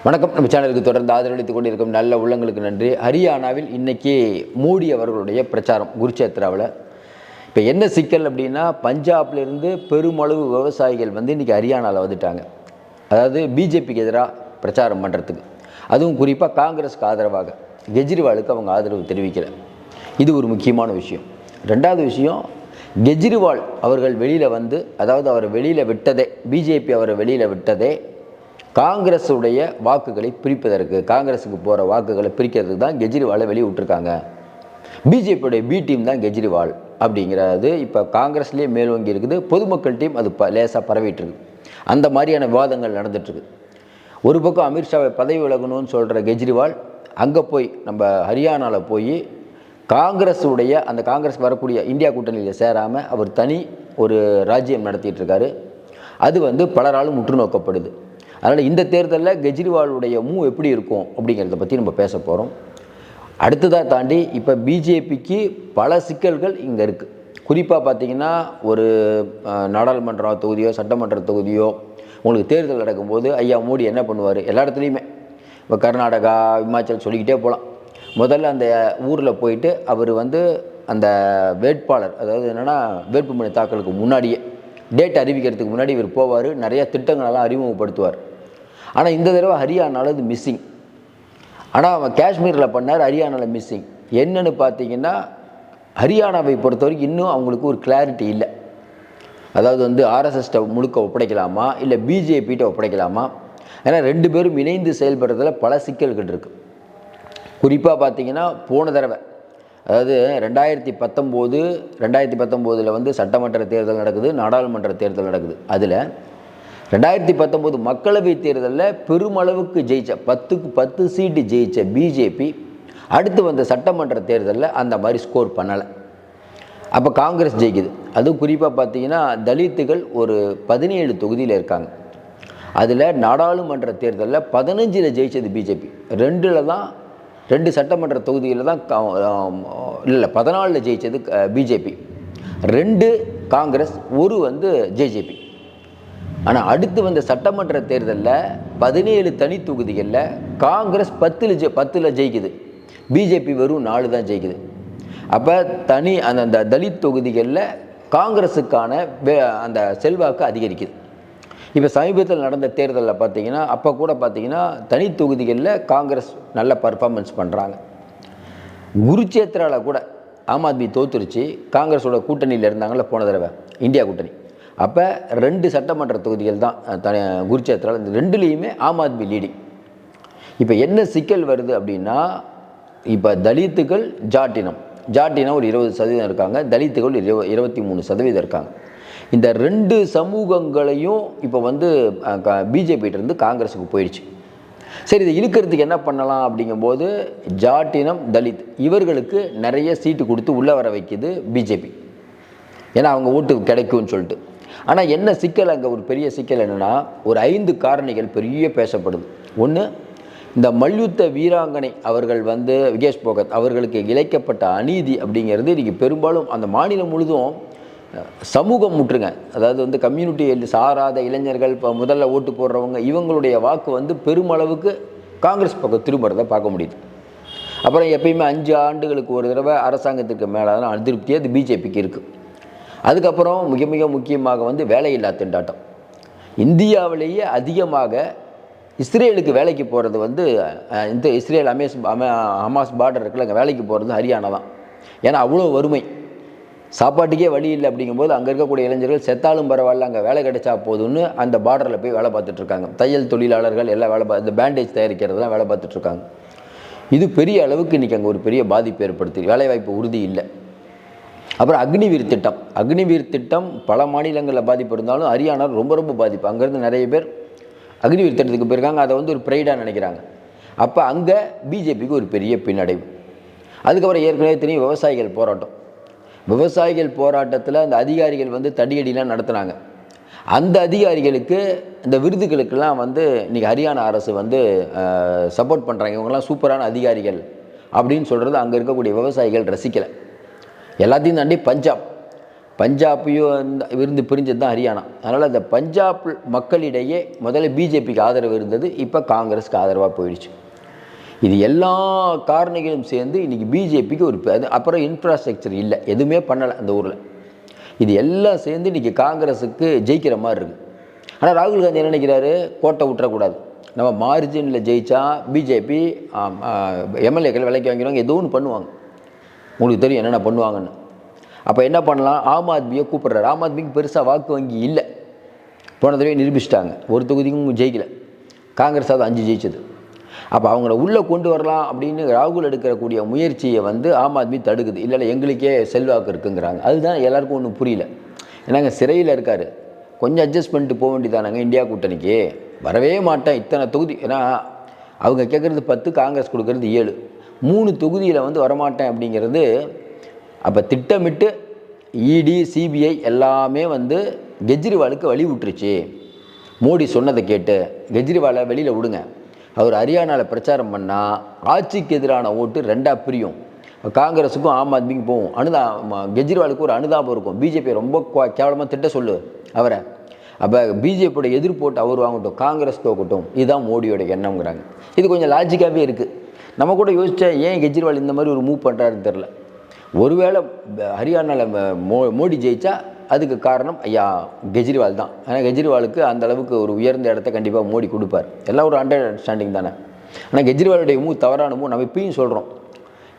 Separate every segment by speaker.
Speaker 1: வணக்கம். நம்ம சேனலுக்கு தொடர்ந்து ஆதரவளித்துக் கொண்டிருக்கும் நல்ல உள்ளங்களுக்கு நன்றி. ஹரியானாவில் இன்றைக்கி மோடி அவர்களுடைய பிரச்சாரம் குருச்சேத்ராவில். இப்போ என்ன சிக்கல் அப்படின்னா, பஞ்சாப்லேருந்து பெருமளவு விவசாயிகள் இன்றைக்கி ஹரியானாவில் வந்துட்டாங்க. அதாவது பிஜேபிக்கு எதிராக பிரச்சாரம் பண்ணுறதுக்கு, அதுவும் குறிப்பாக காங்கிரஸுக்கு ஆதரவாக. கெஜ்ரிவாலுக்கு அவங்க ஆதரவு தெரிவிக்கலை. இது ஒரு முக்கியமான விஷயம். ரெண்டாவது விஷயம், கெஜ்ரிவால் அவர்கள் வெளியில் அதாவது அவரை வெளியில் விட்டதே, பிஜேபி அவரை வெளியில் விட்டதே காங்கிரஸுடைய வாக்குகளை பிரிப்பதற்கு, காங்கிரஸுக்கு போகிற வாக்குகளை பிரிக்கிறதுக்கு தான் கெஜ்ரிவாலை வெளியே விட்டுருக்காங்க. பிஜேபியுடைய பி டீம் தான் கெஜ்ரிவால் அப்படிங்கிறது இப்போ காங்கிரஸ்லேயே மேல்வங்கி இருக்குது. பொதுமக்கள் டீம் அது லேசாக பரவிட்டுருக்கு. அந்த மாதிரியான விவாதங்கள் நடந்துட்டுருக்கு. ஒரு பக்கம் அமித்ஷாவை பதவி விலகணும்னு சொல்கிற கெஜ்ரிவால் அங்கே போய் நம்ம ஹரியானாவில் போய் காங்கிரஸுடைய அந்த காங்கிரஸ் வரக்கூடிய இந்தியா கூட்டணியில் சேராமல் அவர் தனி ஒரு ராஜ்யம் நடத்திட்டுருக்காரு. அது பலராலும் உற்று நோக்கப்படுது. அதனால் இந்த தேர்தலில் கெஜ்ரிவாலுடைய மூவ் எப்படி இருக்கும் அப்படிங்கிறத பற்றி நம்ம பேச போகிறோம். அடுத்ததாக தாண்டி இப்போ பிஜேபிக்கு பல சிக்கல்கள் இங்கே இருக்குது. குறிப்பாக பார்த்திங்கன்னா, ஒரு நாடாளுமன்ற தொகுதியோ சட்டமன்ற தொகுதியோ உங்களுக்கு தேர்தல் நடக்கும்போது ஐயா மோடி என்ன பண்ணுவார்? எல்லா இடத்துலையுமே இப்போ கர்நாடகா, இமாச்சல் சொல்லிக்கிட்டே போகலாம். முதல்ல அந்த ஊரில் போயிட்டு அவர் அந்த வேட்பாளர், அதாவது என்னென்னா வேட்புமனு தாக்கலுக்கு முன்னாடியே, டேட் அறிவிக்கிறதுக்கு முன்னாடி இவர் போவார், நிறைய திட்டங்களெல்லாம் அறிமுகப்படுத்துவார். ஆனால் இந்த தடவை ஹரியானாவில் இது மிஸ்ஸிங். ஆனால் அவன் காஷ்மீரில் பண்ணார், ஹரியானாவில் மிஸ்ஸிங். என்னென்னு பார்த்தீங்கன்னா, ஹரியானாவை பொறுத்த வரைக்கும் இன்னும் அவங்களுக்கு ஒரு கிளாரிட்டி இல்லை. அதாவது ஆர்எஸ்எஸ்ட்டை முழுக்க ஒப்படைக்கலாமா இல்லை பிஜேபிகிட்ட ஒப்படைக்கலாமா? ஏன்னா ரெண்டு பேரும் இணைந்து செயல்படுறதுல பல சிக்கல்கள் இருக்குது. குறிப்பாக பார்த்தீங்கன்னா, போன தடவை அதாவது 2019 சட்டமன்ற தேர்தல் நடக்குது, நாடாளுமன்ற தேர்தல் நடக்குது. அதில் 2019 மக்களவை தேர்தலில் பெருமளவுக்கு ஜெயித்த 10க்கு 10 சீட்டு ஜெயித்த பிஜேபி அடுத்து வந்த சட்டமன்ற தேர்தலில் அந்த மாதிரி ஸ்கோர் பண்ணலை. அப்போ காங்கிரஸ் ஜெயிக்குது. அதுவும் குறிப்பாக பார்த்தீங்கன்னா, தலித்துகள் ஒரு 17 தொகுதியில் இருக்காங்க. அதில் நாடாளுமன்ற தேர்தலில் 15 ஜெயித்தது பிஜேபி, 2 சட்டமன்ற தொகுதியில் தான் இல்லை 14 ஜெயித்தது பிஜேபி, 2 காங்கிரஸ், 1 ஜேஜேபி. ஆனால் அடுத்து வந்த சட்டமன்ற தேர்தலில் 17 தனி தொகுதிகளில் காங்கிரஸ் 10 ஜெயிக்குது, பிஜேபி வெறும் 4 தான் ஜெயிக்குது. அப்போ தனி அந்த தலித் தொகுதிகளில் காங்கிரஸுக்கான அந்த செல்வாக்கு அதிகரிக்குது. இப்போ சமீபத்தில் நடந்த தேர்தலில் பார்த்தீங்கன்னா, அப்போ கூட பார்த்தீங்கன்னா தனி தொகுதிகளில் காங்கிரஸ் நல்ல பர்ஃபார்மன்ஸ் பண்ணுறாங்க. குருச்சேத்ராவில் கூட ஆம் ஆத்மி தோத்துருச்சு. காங்கிரஸோட கூட்டணியில் இருந்தாங்கள்ல போன தடவை, இந்தியா கூட்டணி. அப்போ 2 சட்டமன்ற தொகுதிகள் தான் குருச்சேத்ராவில். இந்த 2லேயுமே ஆம் ஆத்மி லீடிங். இப்போ என்ன சிக்கல் வருது அப்படின்னா, இப்போ தலித்துகள் ஜாட்டினம் ஒரு 20% இருக்காங்க, தலித்துகள் 23% இருக்காங்க. இந்த 2 சமூகங்களையும் இப்போ பிஜேபியிலிருந்து காங்கிரஸுக்கு போயிடுச்சு. சரி, இதை இழுக்கிறதுக்கு என்ன பண்ணலாம் அப்படிங்கும்போது, ஜாட்டினம், தலித் இவர்களுக்கு நிறைய சீட்டு கொடுத்து உள்ளே வர வைக்குது பிஜேபி. ஏன்னா அவங்க ஓட்டு கிடைக்கும்னு சொல்லிட்டு. ஆனால் என்ன சிக்கல், அங்கே ஒரு பெரிய சிக்கல் என்னென்னா, ஒரு 5 காரணிகள் பெரிய பேசப்படுது. ஒன்று, இந்த மல்யுத்த வீராங்கனை அவர்கள் விகேஷ் போகத் அவர்களுக்கு இழைக்கப்பட்ட அநீதி அப்படிங்கிறது இன்றைக்கி பெரும்பாலும் அந்த மாநிலம் முழுதும் சமூகம் முற்றுங்க. அதாவது கம்யூனிட்டி சாராத இளைஞர்கள், இப்போ முதல்ல ஓட்டு போடுறவங்க, இவங்களுடைய வாக்கு பெருமளவுக்கு காங்கிரஸ் பக்கம் திரும்புறதை பார்க்க முடியுது. அப்புறம் எப்பயுமே 5 ஆண்டுகளுக்கு ஒரு தடவை அரசாங்கத்துக்கு மேலான அதிருப்தி அது பிஜேபிக்கு இருக்குது. அதுக்கப்புறம் மிக மிக முக்கியமாக வேலையில்லா திண்டாட்டம். இந்தியாவிலேயே அதிகமாக இஸ்ரேலுக்கு வேலைக்கு போகிறது இந்த இஸ்ரேல் ஹமாஸ் பார்டர் இருக்குல்ல, அங்கே வேலைக்கு போகிறது ஹரியானா தான். ஏன்னா அவ்வளோ வறுமை, சாப்பாட்டுக்கே வழி இல்லை. அப்படிங்கும்போது அங்கே இருக்கக்கூடிய இளைஞர்கள் செத்தாலும் பரவாயில்ல, அங்கே வேலை கிடைச்சா போதும்னு அந்த பார்டரில் போய் வேலை பார்த்துட்ருக்காங்க. தையல் தொழிலாளர்கள் எல்லாம் இந்த பேண்டேஜ் தயாரிக்கிறதுலாம் வேலை பார்த்துட்ருக்காங்க. இது பெரிய அளவுக்கு இன்றைக்கி அங்கே ஒரு பெரிய பாதிப்பு ஏற்படுத்தி, வேலைவாய்ப்பு உறுதி இல்லை. அப்புறம் அக்னிவீர் திட்டம் பல மாநிலங்களில் பாதிப்பு இருந்தாலும் ஹரியானா ரொம்ப ரொம்ப பாதிப்பு. அங்கேருந்து நிறைய பேர் அக்னிவீர் திட்டத்துக்கு போயிருக்காங்க. அதை ஒரு ப்ரைடாக நினைக்கிறாங்க. அப்போ அங்கே பிஜேபிக்கு ஒரு பெரிய பின்னடைவு. அதுக்கப்புறம் ஏற்கனவே தெரியும் விவசாயிகள் போராட்டத்தில் அந்த அதிகாரிகள் தடியடிலாம் நடத்துனாங்க. அந்த அதிகாரிகளுக்கு இந்த விருதுகளுக்கெல்லாம் இன்றைக்கி ஹரியானா அரசு சப்போர்ட் பண்ணுறாங்க. இவங்கெல்லாம் சூப்பரான அதிகாரிகள் அப்படின்னு சொல்கிறது அங்கே இருக்கக்கூடிய விவசாயிகள் ரசிக்கலை. எல்லாத்தையும் தாண்டி பஞ்சாபையும் இருந்து பிரிஞ்சது தான் ஹரியானா. அதனால் அந்த பஞ்சாப் மக்களிடையே முதல்ல பிஜேபிக்கு ஆதரவு இருந்தது, இப்போ காங்கிரஸுக்கு ஆதரவாக போயிடுச்சு. இது எல்லா காரணிகளும் சேர்ந்து இன்றைக்கி பிஜேபிக்கு ஒரு அப்புறம் இன்ஃப்ராஸ்ட்ரக்சர் இல்லை, எதுவுமே பண்ணலை அந்த ஊரில். இது எல்லாம் சேர்ந்து இன்றைக்கி காங்கிரஸுக்கு ஜெயிக்கிற மாதிரி இருக்குது. ஆனால் ராகுல் காந்தி என்ன நினைக்கிறாரு, கோட்டை விட்டுறக்கூடாது, நம்ம மார்ஜினில் ஜெயித்தா பிஜேபி எம்எல்ஏக்கள் விலைக்கு வாங்கிடுவாங்க, ஏதோ ஒன்று பண்ணுவாங்க, உங்களுக்கு தெரியும் என்னென்ன பண்ணுவாங்கன்னு. அப்போ என்ன பண்ணலாம், ஆம் ஆத்மியை கூப்பிட்றாரு. ஆம் ஆத்மிக்கு பெருசாக வாக்கு வங்கி இல்லை, போன தடவை நிரூபிச்சிட்டாங்க, ஒரு தொகுதிக்கும் ஜெயிக்கலை, காங்கிரஸ் அது 5 ஜெயிச்சது. அப்போ அவங்கள உள்ளே கொண்டு வரலாம் அப்படின்னு ராகுல் எடுக்கக்கூடிய முயற்சியை ஆம் ஆத்மி தடுக்குது. இல்லை எங்களுக்கே செல்வாக்கு இருக்குங்கிறாங்க. அதுதான் எல்லாருக்கும் ஒன்றும் புரியல. ஏன்னாங்க சிறையில் இருக்கார், கொஞ்சம் அட்ஜஸ்ட் பண்ணிட்டு போக வேண்டியதானாங்க. இந்தியா கூட்டணிக்கு வரவே மாட்டேன் இத்தனை தொகுதி, ஏன்னா அவங்க கேட்குறது 10, காங்கிரஸ் கொடுக்கறது 7, 3 தொகுதியில் வரமாட்டேன் அப்படிங்கிறது. அப்போ திட்டமிட்டு இடி சிபிஐ எல்லாமே கெஜ்ரிவாலுக்கு வழி விட்டுருச்சு. மோடி சொன்னதை கேட்டு கெஜ்ரிவாலை வெளியில் விடுங்க, அவர் ஹரியானாவில் பிரச்சாரம் பண்ணால் ஆட்சிக்கு எதிரான ஓட்டு 2ஆக பிரியும், காங்கிரஸுக்கும் ஆம் ஆத்மிக்கும் போகும். கெஜ்ரிவாலுக்கு ஒரு அனுதாபம் இருக்கும், பிஜேபி ரொம்ப கேவலமாக திட்ட சொல்லு அவரை, அப்போ பிஜேபியோட எதிர்ப்போட்டு அவர் வாங்கட்டும், காங்கிரஸ் தோக்கட்டும், இதுதான் மோடியோட எண்ணம்ங்கிறாங்க. இது கொஞ்சம் லாஜிக்காகவே இருக்குது. நம்ம கூட யோசித்தா ஏன் கெஜ்ரிவால் இந்த மாதிரி ஒரு மூவ் பண்ணுறாருன்னு தெரில. ஒருவேளை ஹரியானாவில் மோடி ஜெயித்தா அதுக்கு காரணம் ஐயா கெஜ்ரிவால் தான். ஆனால் கெஜ்ரிவாலுக்கு அந்த அளவுக்கு ஒரு உயர்ந்த இடத்த கண்டிப்பாக மோடி கொடுப்பார், எல்லாம் ஒரு அண்டர்ஸ்டாண்டிங் தானே. ஆனால் கெஜ்ரிவாலுடைய மூவ் தவறான மூவ், நம்ம இப்பயும் சொல்கிறோம்.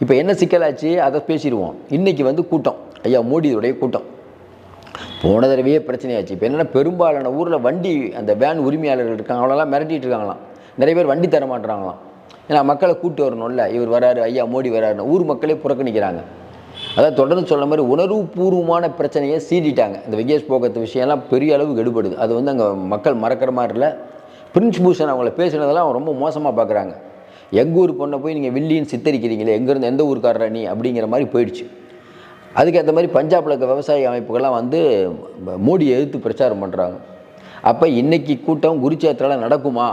Speaker 1: இப்போ என்ன சிக்கலாச்சு அதை பேசிடுவோம். இன்றைக்கி கூட்டம், ஐயா மோடியுடைய கூட்டம் போன தடவையே பிரச்சனையாச்சு. இப்போ என்னென்னா பெரும்பாலான ஊரில் வண்டி அந்த வேன் உரிமையாளர்கள் இருக்காங்க, அவ்வளோலாம் மிரட்டிகிட்டு இருக்காங்களாம். நிறைய பேர் வண்டி தர மாட்டுறாங்களாம், ஏன்னா மக்களை கூப்பிட்டு வரணும்ல, இவர் வராரு ஐயா மோடி வராருன்னு ஊர் மக்களே புறக்கணிக்கிறாங்க. அதாவது தொடர்ந்து சொல்ல மாதிரி உணர்வுபூர்வமான பிரச்சனையை சீடிட்டாங்க. இந்த விகேஷ் போகத்து விஷயம்லாம் பெரிய அளவு எடுபடுது. அது அங்கே மக்கள் மறக்கிற மாதிரி இல்லை. பிரின்ஸ் பூஷன் அவங்கள பேசுனதெல்லாம் ரொம்ப மோசமாக பார்க்குறாங்க. எங்கள் ஊர் பொண்ணை போய் நீங்கள் வில்லின்னு சித்தரிக்கிறீங்களே, எங்கேருந்து எந்த ஊருக்காரரா நீ அப்படிங்கிற மாதிரி போயிடுச்சு. அதுக்கேற்ற மாதிரி பஞ்சாபில் இருக்க விவசாய அமைப்புகள்லாம் மோடியை எதிர்த்து பிரச்சாரம் பண்ணுறாங்க. அப்போ இன்றைக்கி கூட்டம் குருச்சேத்திராவில் நடக்குமா?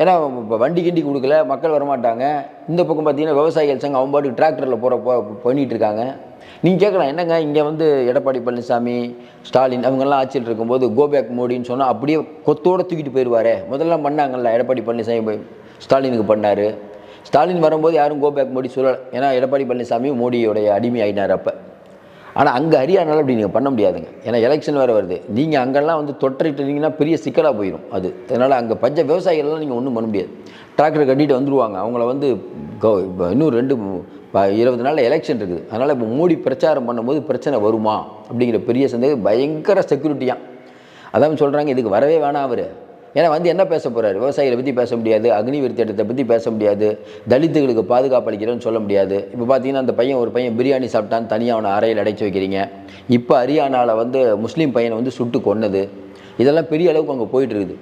Speaker 1: ஏன்னா இப்போ வண்டி கிண்டி கொடுக்கல, மக்கள் வரமாட்டாங்க. இந்த பக்கம் பார்த்தீங்கன்னா விவசாயிகள் சங்கம் அவங்க பாட்டுக்கு டிராக்டரில் பண்ணிகிட்டு இருக்காங்க. நீங்கள் கேட்கலாம், என்னங்க இங்கே எடப்பாடி பழனிசாமி ஸ்டாலின் அவங்கெல்லாம் ஆட்சியில் இருக்கும்போது கோபேக் மோடின்னு சொன்னால் அப்படியே கொத்தோடு தூக்கிட்டு போயிடுவாரே, முதல்லாம் பண்ணாங்கல்ல, எடப்பாடி பழனிசாமி ஸ்டாலினுக்கு பண்ணார். ஸ்டாலின் வரும்போது யாரும் கோபேக் மோடி சொல்லலை, ஏன்னா எடப்பாடி பழனிசாமி மோடியோடைய அடிமை ஆகினார் அப்போ. ஆனால் அங்கே ஹரியானாவில் அப்படி நீங்கள் பண்ண முடியாதுங்க, ஏன்னா எலெக்ஷன் வேறு வருது. நீங்கள் அங்கெல்லாம் தொட்டிட்டீங்கன்னா பெரிய சிக்கலாக போயிடும் அது. அதனால் அங்கே விவசாயிகள்லாம் நீங்கள் ஒன்றும் பண்ண முடியாது. டிராக்டர் கட்டிட்டு வந்துடுவாங்க, அவங்கள இன்னும் 20 நாளில் எலெக்ஷன் இருக்குது. அதனால் இப்போ மோடி பிரச்சாரம் பண்ணும்போது பிரச்சனை வருமா அப்படிங்கிற பெரிய சந்தேகம். பயங்கர செக்யூரிட்டியாக அதான் சொல்கிறாங்க, இதுக்கு வரவே வேணாம் அவர். ஏன்னா என்ன பேச போகிறாரு, விவசாயிகளை பற்றி பேச முடியாது, அக்னி விருத்திட்டத்தை பற்றி பேச முடியாது, தலித்துகளுக்கு பாதுகாப்பு அளிக்கிறேன்னு சொல்ல முடியாது. இப்போ பார்த்தீங்கன்னா அந்த ஒரு பையன் பிரியாணி சாப்பிட்டான்னு தனியாக அவனை அறையில் அடைச்சி வைக்கிறீங்க. இப்போ ஹரியானாவில் முஸ்லீம் பையனை சுட்டு கொன்னது, இதெல்லாம் பெரிய அளவுக்கு அங்கே போயிட்டு இருக்குது.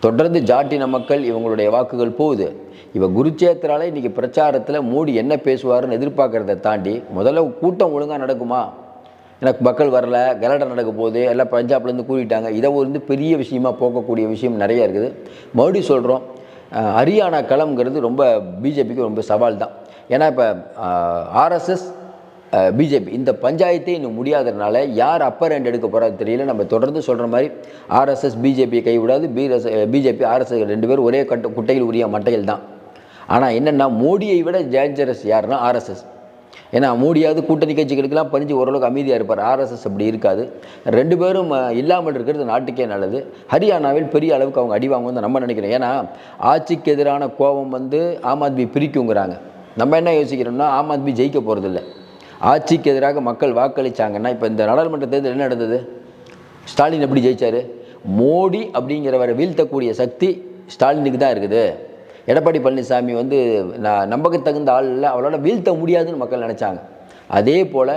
Speaker 1: தொடர்ந்து ஜாட்டின மக்கள் இவங்களுடைய வாக்குகள் போகுது. இப்போ குருச்சேத்திரால இன்றைக்கி பிரச்சாரத்தில் மோடி என்ன பேசுவார்னு எதிர்பார்க்குறத தாண்டி முதல்ல கூட்டம் ஒழுங்காக நடக்குமா, எனக்கு மக்கள் வரல, கலடை நடக்க போகுது, எல்லாம் பஞ்சாப்லேருந்து கூறிட்டாங்க. இதை பெரிய விஷயமாக போக்கக்கூடிய விஷயம் நிறையா இருக்குது. மறுபடியும் சொல்கிறோம், ஹரியானா களம்ங்கிறது ரொம்ப பிஜேபிக்கு ரொம்ப சவால் தான். ஏன்னா இப்போ ஆர்எஸ்எஸ் பிஜேபி இந்த பஞ்சாயத்தே இன்னும் முடியாததுனால யார் அப்பர் ஹேண்ட் எடுக்க போகிறது தெரியல. நம்ம தொடர்ந்து சொல்கிற மாதிரி ஆர்எஸ்எஸ் பிஜேபியை கைவிடாது, பிஜேபி ஆர்எஸ்எஸ் 2 பேரும் ஒரே குட்டையில் உரிய மட்டையில் தான். ஆனால் என்னென்னா மோடியை விட டேஞ்சரஸ் யாருன்னா ஆர்எஸ்எஸ். ஏன்னா மோடியாவது கூட்டணி கட்சிகளுக்கெல்லாம் பறிஞ்சு ஓரளவுக்கு அமைதியாக இருப்பார், ஆர்எஸ்எஸ் அப்படி இருக்காது. 2 பேரும் இல்லாமல் இருக்கிறது நாட்டுக்கே நல்லது. ஹரியானாவில் பெரிய அளவுக்கு அவங்க அடிவாங்க நம்ம நினைக்கிறோம். ஏன்னா ஆட்சிக்கு எதிரான கோபம் ஆம் ஆத்மி பிரிக்குங்கிறாங்க. நம்ம என்ன யோசிக்கிறோம்னா ஆம் ஆத்மி ஜெயிக்க போகிறதில்ல, ஆட்சிக்கு எதிராக மக்கள் வாக்களித்தாங்கன்னா. இப்போ இந்த நாடாளுமன்ற தேர்தல் என்ன நடந்தது, ஸ்டாலின் எப்படி ஜெயித்தார்? மோடி அப்படிங்கிறவரை வீழ்த்தக்கூடிய சக்தி ஸ்டாலினுக்கு தான் இருக்குது. எடப்பாடி பழனிசாமி நம்பகத்தகுந்த ஆள் இல்லை, அவளால் வீழ்த்த முடியாதுன்னு மக்கள் நினச்சாங்க. அதே போல்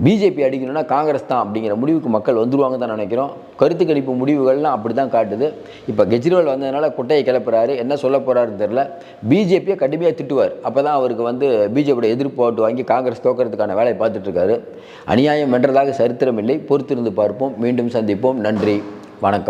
Speaker 1: பிஜேபி அடிக்கணும்னா காங்கிரஸ் தான் அப்படிங்கிற முடிவுக்கு மக்கள் வந்துடுவாங்க தான் நினைக்கிறோம். கருத்து கணிப்பு முடிவுகள்லாம் அப்படி தான் காட்டுது. இப்போ கெஜ்ரிவால் வந்ததுனால குட்டையை கிளப்புறாரு, என்ன சொல்ல போகிறாருன்னு தெரில. பிஜேபியை கடுமையாக திட்டுவார், அப்போ தான் அவருக்கு பிஜேபியோட எதிர்ப்பு ஓட்டு வாங்கி காங்கிரஸ் தோக்கிறதுக்கான வேலையை பார்த்துட்ருக்காரு. அநியாயம் வென்றதாக சரித்திரம் இல்லை, பொறுத்திருந்து பார்ப்போம். மீண்டும் சந்திப்போம். நன்றி, வணக்கம்.